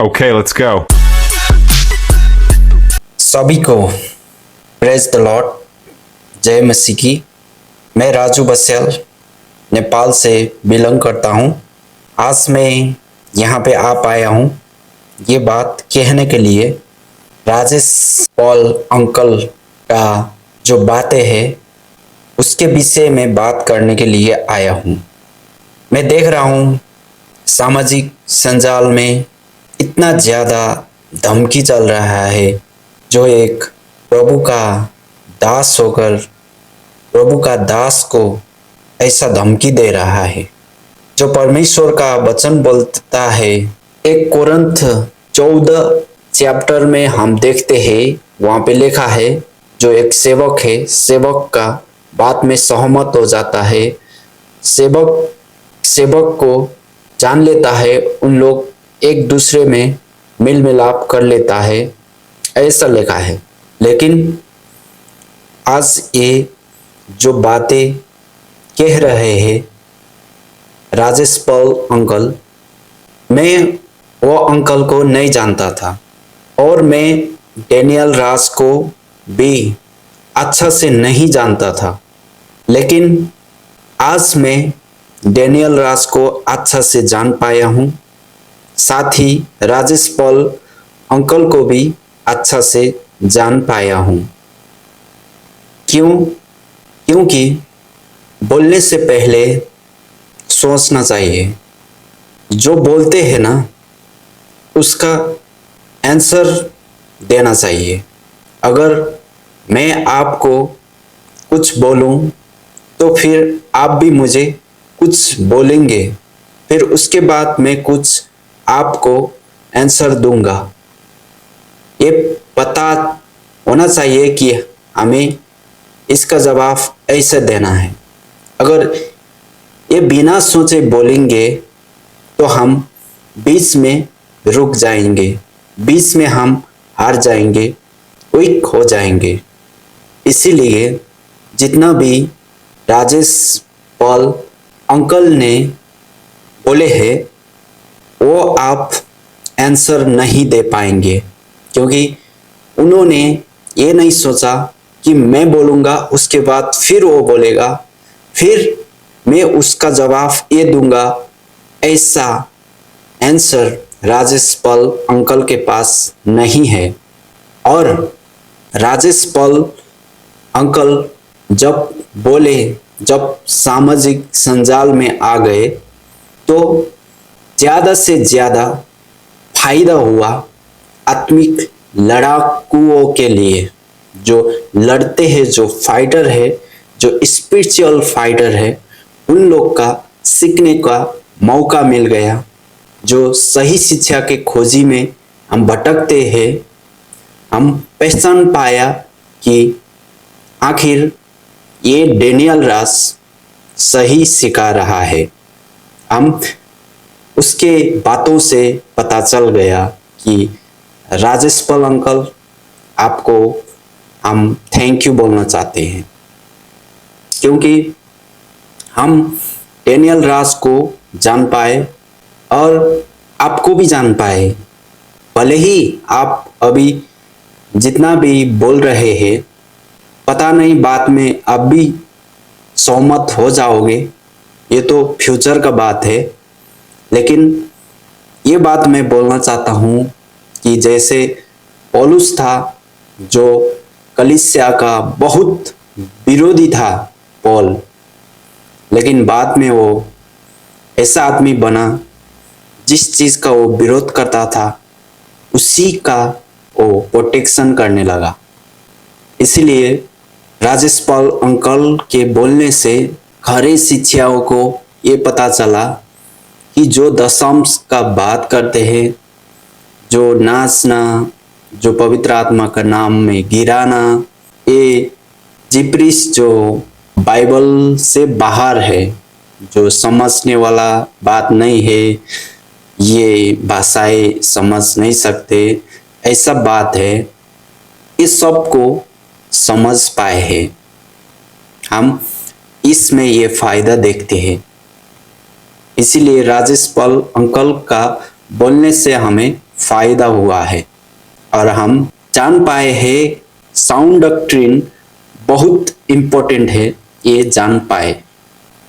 Okay, let's go. सभी को praise the Lord, जय मसीह की। मैं राजू बस्याल नेपाल से बिलोंग करता हूँ। आज मैं यहाँ पे आ पाया हूँ ये बात कहने के लिए। राजेश पॉल अंकल का जो बातें हैं उसके विषय में बात करने के लिए आया हूँ। मैं देख रहा हूँ सामाजिक संजाल में इतना ज़्यादा धमकी चल रहा है, जो एक प्रभु का दास होकर प्रभु का दास को ऐसा धमकी दे रहा है। जो परमेश्वर का वचन बोलता है, एक कोरिन्थ 14 चैप्टर में हम देखते हैं, वहाँ पे लिखा है जो एक सेवक है, सेवक का बात में सहमत हो जाता है, सेवक को जान लेता है, उन लोग एक दूसरे में मिल मिलाप कर लेता है, ऐसा लिखा है। लेकिन आज ये जो बातें कह रहे हैं राजेश पॉल अंकल, मैं वो अंकल को नहीं जानता था और मैं डेनियल राज को भी अच्छा से नहीं जानता था, लेकिन आज मैं डेनियल राज को अच्छा से जान पाया हूँ। साथ ही राजेश पॉल अंकल को भी अच्छा से जान पाया हूँ। क्योंकि बोलने से पहले सोचना चाहिए। जो बोलते हैं ना उसका आंसर देना चाहिए। अगर मैं आपको कुछ बोलूं तो फिर आप भी मुझे कुछ बोलेंगे, फिर उसके बाद मैं कुछ आपको आंसर दूंगा। ये पता होना चाहिए कि हमें इसका जवाब ऐसे देना है। अगर ये बिना सोचे बोलेंगे तो हम बीच में रुक जाएंगे, बीच में हम हार जाएंगे, वीक हो जाएंगे। इसीलिए जितना भी राजेश पॉल अंकल ने बोले हैं वो आप आंसर नहीं दे पाएंगे, क्योंकि उन्होंने ये नहीं सोचा कि मैं बोलूँगा उसके बाद फिर वो बोलेगा, फिर मैं उसका जवाब ये दूंगा। ऐसा आंसर राजेश पॉल अंकल के पास नहीं है। और राजेश पॉल अंकल जब बोले, जब सामाजिक संजाल में आ गए तो ज़्यादा से ज़्यादा फायदा हुआ आत्मिक लड़ाकुओं के लिए, जो लड़ते हैं, जो फाइटर है, जो स्पिरिचुअल फाइटर है, उन लोग का सीखने का मौका मिल गया। जो सही शिक्षा के खोजी में हम भटकते हैं, हम पहचान पाया कि आखिर ये डेनियल राज सही सिखा रहा है। हम उसके बातों से पता चल गया कि राजेश पॉल अंकल, आपको हम थैंक यू बोलना चाहते हैं, क्योंकि हम डेनियल राज को जान पाए और आपको भी जान पाए। भले ही आप अभी जितना भी बोल रहे हैं, पता नहीं बाद में आप भी सहमत हो जाओगे, ये तो फ्यूचर का बात है। लेकिन ये बात मैं बोलना चाहता हूँ कि जैसे पौलुस था, जो कलीसिया का बहुत विरोधी था पॉल, लेकिन बाद में वो ऐसा आदमी बना जिस चीज़ का वो विरोध करता था उसी का वो प्रोटेक्शन करने लगा। इसलिए राजेश पॉल अंकल के बोलने से खरे शिक्षाओं को ये पता चला कि जो दशमांश का बात करते हैं, जो नाचना, जो पवित्र आत्मा का नाम में गिराना, ये जिप्रिस जो बाइबल से बाहर है, जो समझने वाला बात नहीं है, ये भाषाएं समझ नहीं सकते, ऐसा बात है। इस सब को समझ पाए हैं हम, इसमें ये फायदा देखते हैं। इसीलिए राजेश पॉल अंकल का बोलने से हमें फायदा हुआ है और हम जान पाए हैं साउंड डॉक्ट्रिन बहुत इम्पोर्टेंट है, ये जान पाए।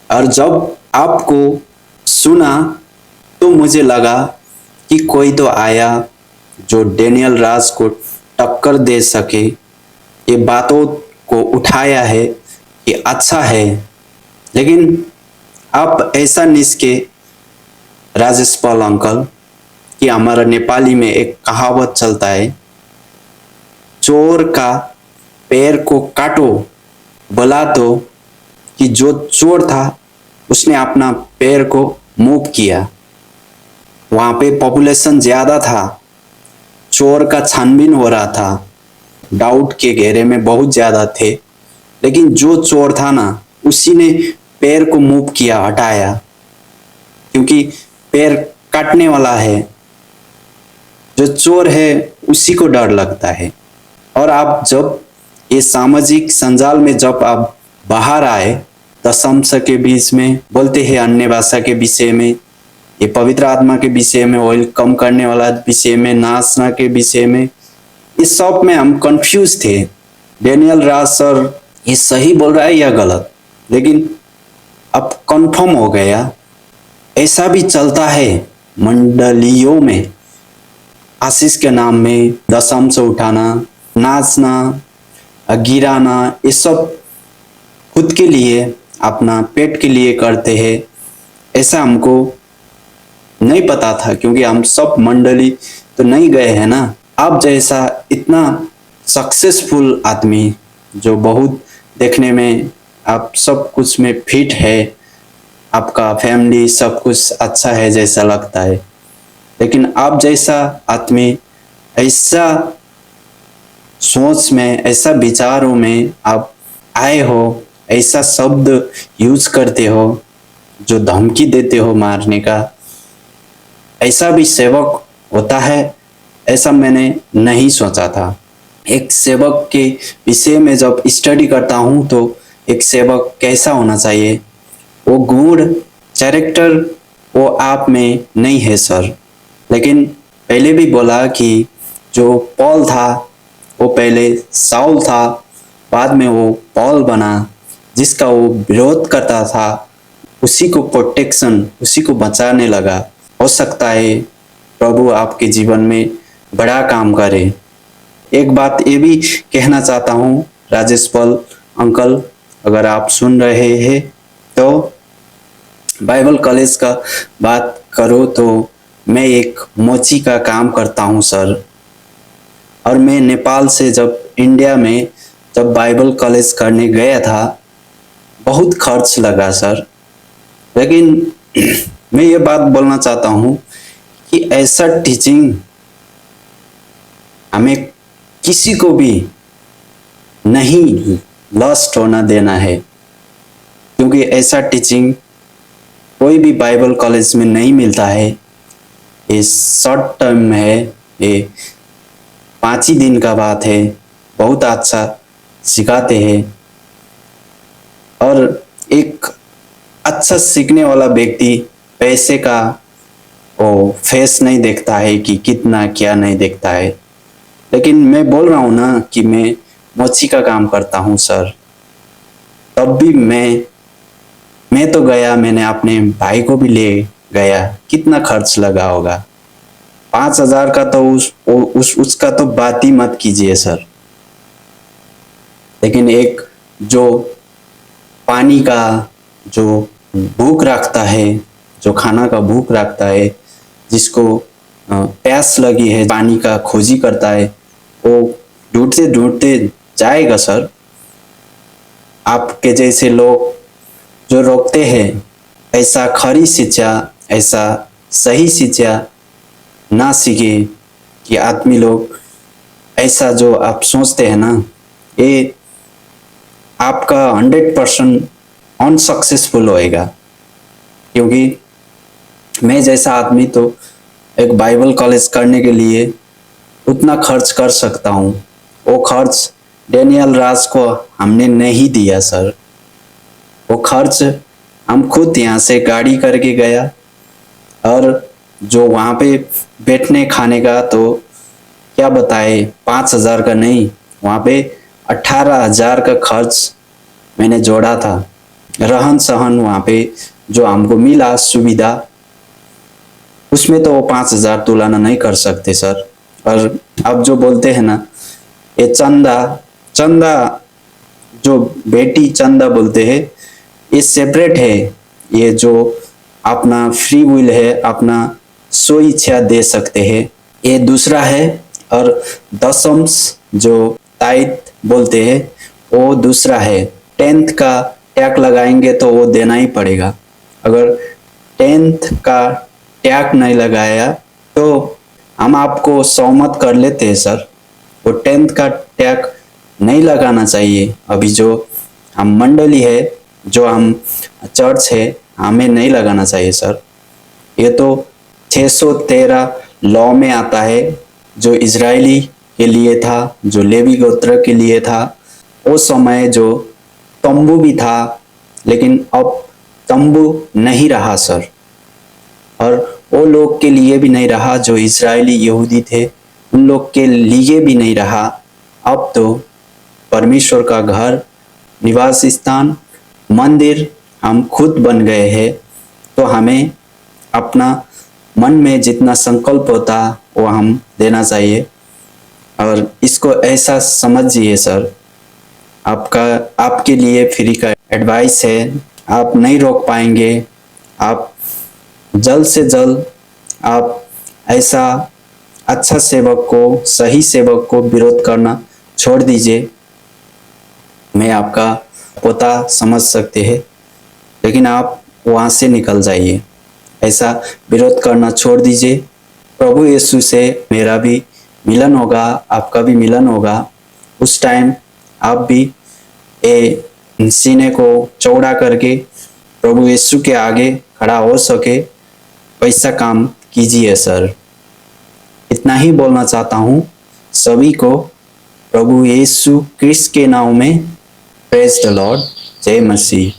और जब आपको सुना तो मुझे लगा कि कोई तो आया जो डेनियल राज को टक्कर दे सके। ये बातों को उठाया है कि अच्छा है, लेकिन आप ऐसा निस्के राजेश पाल अंकल कि हमारा नेपाली में एक कहावत चलता है, चोर का पैर को काटो, बोला तो कि जो चोर था उसने अपना पैर को मूव किया। वहां पे पॉपुलेशन ज्यादा था, चोर का छानबीन हो रहा था, डाउट के घेरे में बहुत ज्यादा थे, लेकिन जो चोर था ना उसी ने पैर को मूव किया, हटाया, क्योंकि पैर काटने वाला है। जो चोर है उसी को डर लगता है। और आप जब ये सामाजिक संजाल में जब आप बाहर आए, दशंश के बीच में बोलते हैं, अन्य भाषा के विषय में, ये पवित्र आत्मा के विषय में, ऑयल कम करने वाला विषय में, नाचना के विषय में, इस सब में हम कंफ्यूज थे। डेनियल राज सर ये सही बोल रहा है या गलत, लेकिन अब कंफर्म हो गया ऐसा भी चलता है मंडलियों में। आशीष के नाम में दशंश उठाना, नाचना, गिराना, ये सब खुद के लिए, अपना पेट के लिए करते हैं। ऐसा हमको नहीं पता था, क्योंकि हम सब मंडली तो नहीं गए हैं ना। आप जैसा इतना सक्सेसफुल आदमी जो बहुत देखने में आप सब कुछ में फिट है, आपका फैमिली सब कुछ अच्छा है जैसा लगता है, लेकिन आप जैसा आदमी ऐसा सोच में, ऐसा विचारों में आप आए हो, ऐसा शब्द यूज करते हो जो धमकी देते हो मारने का, ऐसा भी सेवक होता है, ऐसा मैंने नहीं सोचा था। एक सेवक के विषय में जब स्टडी करता हूँ तो एक सेवक कैसा होना चाहिए, वो गुण, कैरेक्टर वो आप में नहीं है सर। लेकिन पहले भी बोला कि जो पॉल था वो पहले साउल था, बाद में वो पॉल बना, जिसका वो विरोध करता था उसी को प्रोटेक्शन, उसी को बचाने लगा। हो सकता है प्रभु आपके जीवन में बड़ा काम करे। एक बात ये भी कहना चाहता हूँ राजेश पाल अंकल, अगर आप सुन रहे हैं तो बाइबल कॉलेज का बात करो तो मैं एक मोची का काम करता हूँ सर। और मैं नेपाल से जब इंडिया में जब बाइबल कॉलेज करने गया था, बहुत खर्च लगा सर। लेकिन मैं ये बात बोलना चाहता हूँ कि ऐसा टीचिंग हमें किसी को भी नहीं लॉस्ट होना देना है, क्योंकि ऐसा टीचिंग कोई भी बाइबल कॉलेज में नहीं मिलता है। ये शॉर्ट टर्म में है, ये 5 ही दिन का बात है, बहुत अच्छा सिखाते हैं। और एक अच्छा सीखने वाला व्यक्ति पैसे का वो फेस नहीं देखता है कि कितना क्या नहीं देखता है। लेकिन मैं बोल रहा हूँ ना कि मैं मोची का काम करता हूँ सर, तब भी मैं तो गया, मैंने अपने भाई को भी ले गया, कितना खर्च लगा होगा, 5,000 का तो उसका तो बात ही मत कीजिए सर। लेकिन एक जो पानी का जो भूख रखता है, जो खाना का भूख रखता है, जिसको प्यास लगी है, पानी का खोजी करता है, वो ढूंढते ढूंढते जाएगा सर। आपके जैसे लोग जो रोकते हैं ऐसा खरी शिक्षा, ऐसा सही शिक्षा ना सीखे कि आदमी लोग ऐसा जो आप सोचते हैं ना, ये आपका 100% अनसक्सेसफुल होएगा। क्योंकि मैं जैसा आदमी तो एक बाइबल कॉलेज करने के लिए उतना खर्च कर सकता हूँ, वो खर्च डेनियल राज को हमने नहीं दिया सर। वो खर्च हम खुद यहाँ से गाड़ी करके गया और जो वहाँ पे बैठने खाने का तो क्या बताए, 5,000 का नहीं, वहाँ पे 18,000 का खर्च मैंने जोड़ा था। रहन सहन वहाँ पे जो हमको मिला सुविधा, उसमें तो वो 5,000 तुलना नहीं कर सकते सर। और अब जो बोलते हैं ना, ये चंदा चंदा, जो बेटी चंदा बोलते हैं, ये सेपरेट है। ये जो अपना फ्री विल है, अपना सो इच्छा दे सकते हैं, ये दूसरा है। और दशम्स जो ताइथ बोलते हैं, वो दूसरा है। 10th का टैग लगाएंगे तो वो देना ही पड़ेगा। अगर 10th का टैग नहीं लगाया तो हम आपको सहमत कर लेते हैं सर। वो 10th का टैग नहीं लगाना चाहिए। अभी जो हम मंडली है, जो हम चर्च है, हमें नहीं लगाना चाहिए सर। ये तो 613 लॉ में आता है, जो इजरायली के लिए था, जो लेवी गोत्र के लिए था। वो समय जो तंबू भी था, लेकिन अब तंबू नहीं रहा सर। और वो लोग के लिए भी नहीं रहा जो इजरायली यहूदी थे, उन लोग के लिए भी नहीं रहा। अब तो परमेश्वर का घर, निवास स्थान, मंदिर हम खुद बन गए हैं। तो हमें अपना मन में जितना संकल्प होता वो हम देना चाहिए। और इसको ऐसा समझिए सर, आपके लिए फ्री का एडवाइस है। आप नहीं रोक पाएंगे, आप जल्द से जल्द आप ऐसा अच्छा सेवक को, सही सेवक को विरोध करना छोड़ दीजिए। मैं आपका पोता समझ सकते हैं, लेकिन आप वहाँ से निकल जाइए। ऐसा विरोध करना छोड़ दीजिए। प्रभु यीशु से मेरा भी मिलन होगा, आपका भी मिलन होगा। उस टाइम आप भी सीने को चौड़ा करके प्रभु यीशु के आगे खड़ा हो सके, वैसा काम कीजिए सर। इतना ही बोलना चाहता हूँ सभी को। प्रभु यीशु क्रिस्ट के नाम में प्रेज द लॉर्ड। जय मसीह।